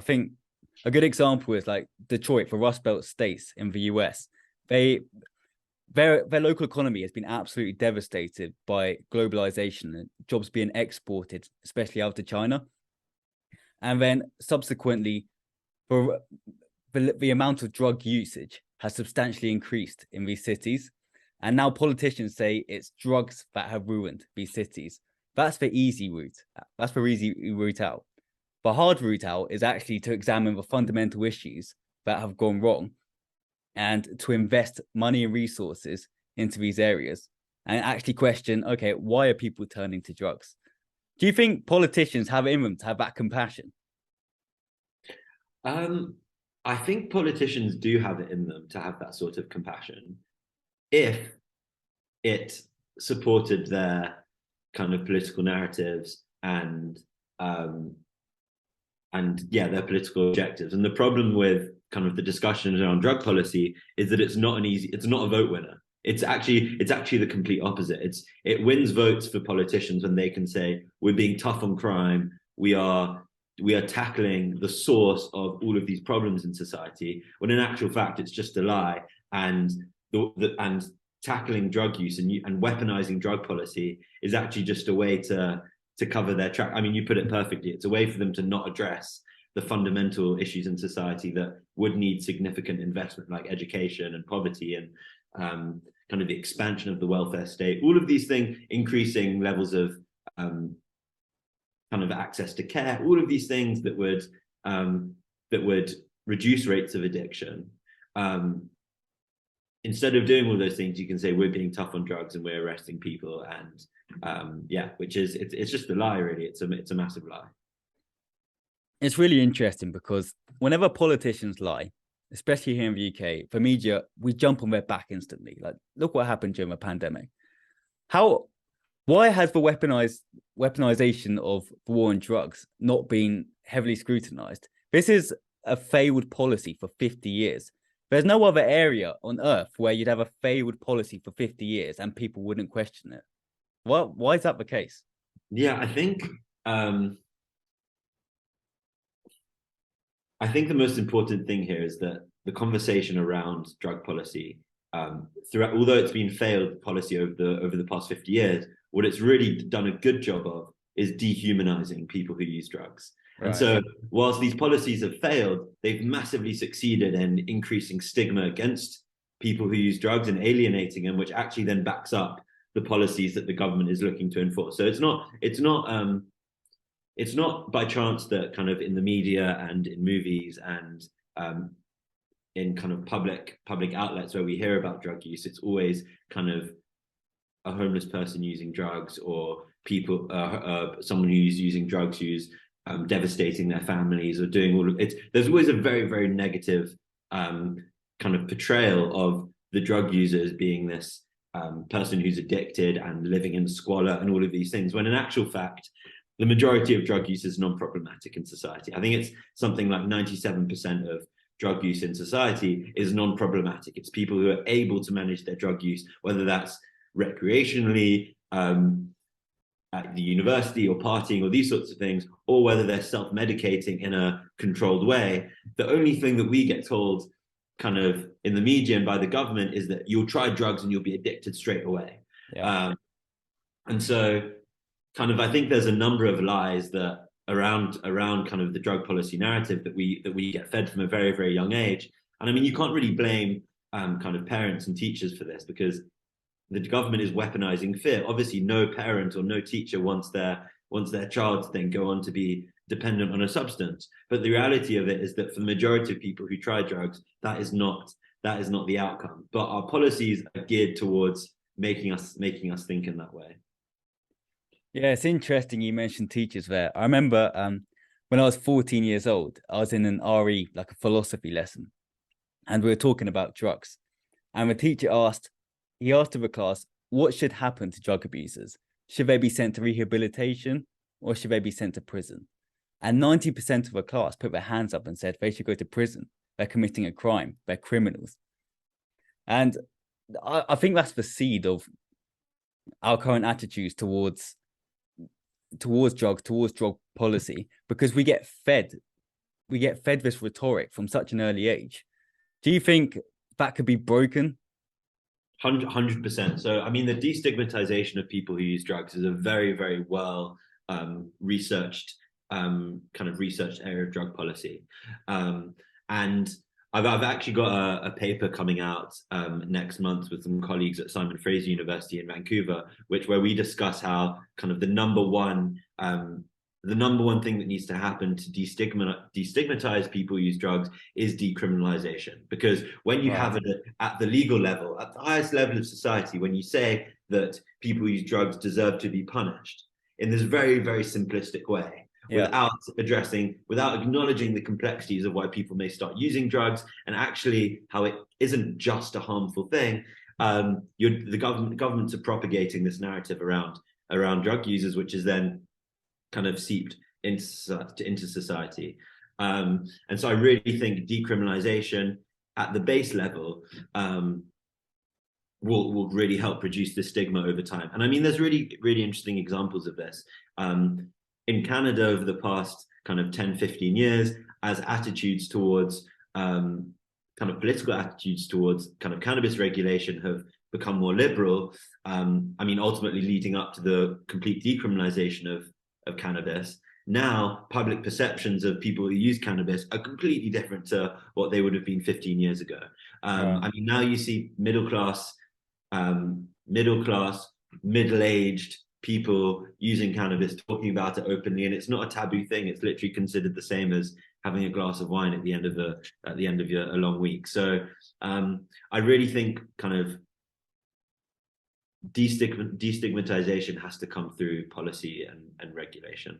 I think a good example is like Detroit, the Rust Belt states in the US. They their local economy has been absolutely devastated by globalization and jobs being exported, especially out to China. And then subsequently, the, the amount of drug usage has substantially increased in these cities. And now politicians say it's drugs that have ruined these cities. That's the easy route. That's the easy route out. The hard route out is actually to examine the fundamental issues that have gone wrong and to invest money and resources into these areas and actually question, okay, why are people turning to drugs? Do you think politicians have in them to have that compassion? Um, I think politicians do have it in them to have that sort of compassion if it supported their kind of political narratives um, and yeah, their political objectives. And the problem with kind of the discussion around drug policy is that it's not a vote winner. It's actually the complete opposite. It wins votes for politicians when they can say we're being tough on crime, we are tackling the source of all of these problems in society, when in actual fact it's just a lie. And and tackling drug use and weaponizing drug policy is actually just a way to cover their track. I mean, you put it perfectly. It's a way for them to not address the fundamental issues in society that would need significant investment, like education and poverty and kind of the expansion of the welfare state. All of these things, increasing levels of kind of access to care. All of these things that would reduce rates of addiction. Instead of doing all those things, you can say we're being tough on drugs and we're arresting people, and yeah, which is it's just a lie, really. It's a massive lie. It's really interesting because whenever politicians lie, especially here in the UK, the media, we jump on their back instantly. Like, look what happened during the pandemic. How, why has the weaponization of the war on drugs not been heavily scrutinized? This is a failed policy for 50 years. There's no other area on earth where you'd have a failed policy for 50 years and people wouldn't question it. Why is that the case? Yeah, I think the most important thing here is that the conversation around drug policy, throughout, although it's been failed policy over the past 50 years, what it's really done a good job of is dehumanizing people who use drugs. And Right. so, whilst these policies have failed, they've massively succeeded in increasing stigma against people who use drugs and alienating them, which actually then backs up the policies that the government is looking to enforce. So it's not by chance that kind of in the media and in movies and in kind of public outlets where we hear about drug use, it's always kind of a homeless person using drugs, or people, someone who's using drugs who's devastating their families or doing all of it. There's always a very, very negative kind of portrayal of the drug users being this person who's addicted and living in squalor and all of these things, when in actual fact, the majority of drug use is non-problematic in society. I think it's something like 97% of drug use in society is non-problematic. It's people who are able to manage their drug use, whether that's recreationally, at the university or partying or these sorts of things, or whether they're self-medicating in a controlled way. The only thing that we get told kind of in the media and by the government is that you'll try drugs and you'll be addicted straight away. Yeah. And so kind of, I think there's a number of lies that around kind of the drug policy narrative that we get fed from a very, very young age. And I mean, you can't really blame kind of parents and teachers for this, because the government is weaponizing fear. Obviously, no parent or no teacher wants their child to then go on to be dependent on a substance. But the reality of it is that for the majority of people who try drugs, that is not the outcome. But our policies are geared towards making us think in that way. Yeah, it's interesting you mentioned teachers there. I remember when I was 14 years old, I was in an RE, like a philosophy lesson, and we were talking about drugs. And the teacher he asked of the class, what should happen to drug abusers? Should they be sent to rehabilitation or should they be sent to prison? And 90% of the class put their hands up and said they should go to prison. They're committing a crime. They're criminals. And I think that's the seed of our current attitudes towards drug policy, because we get fed we get fed this rhetoric from such an early age. Do you think that could be broken? 100%. So, I mean, the destigmatization of people who use drugs is a very, very well researched kind of researched area of drug policy. And I've actually got a paper coming out next month with some colleagues at Simon Fraser University in Vancouver, where we discuss how kind of the number one thing that needs to happen to destigmatize people who use drugs is decriminalization. Because when you have it at the legal level, at the highest level of society, when you say that people who use drugs deserve to be punished in this very, very simplistic way, without acknowledging the complexities of why people may start using drugs and actually how it isn't just a harmful thing, the governments are propagating this narrative around drug users, which is then kind of seeped into society. And so I really think decriminalization at the base level will really help reduce the stigma over time. And I mean, there's really, really interesting examples of this. In Canada over the past kind of 10, 15 years, as attitudes towards kind of political attitudes towards kind of cannabis regulation have become more liberal, I mean, ultimately leading up to the complete decriminalization of cannabis. Now, public perceptions of people who use cannabis are completely different to what they would have been 15 years ago. I mean, now you see middle-class, middle-aged people using cannabis, talking about it openly, and it's not a taboo thing. It's literally considered the same as having a glass of wine at the end of a long week. So I really think kind of destigmatization has to come through policy and regulation.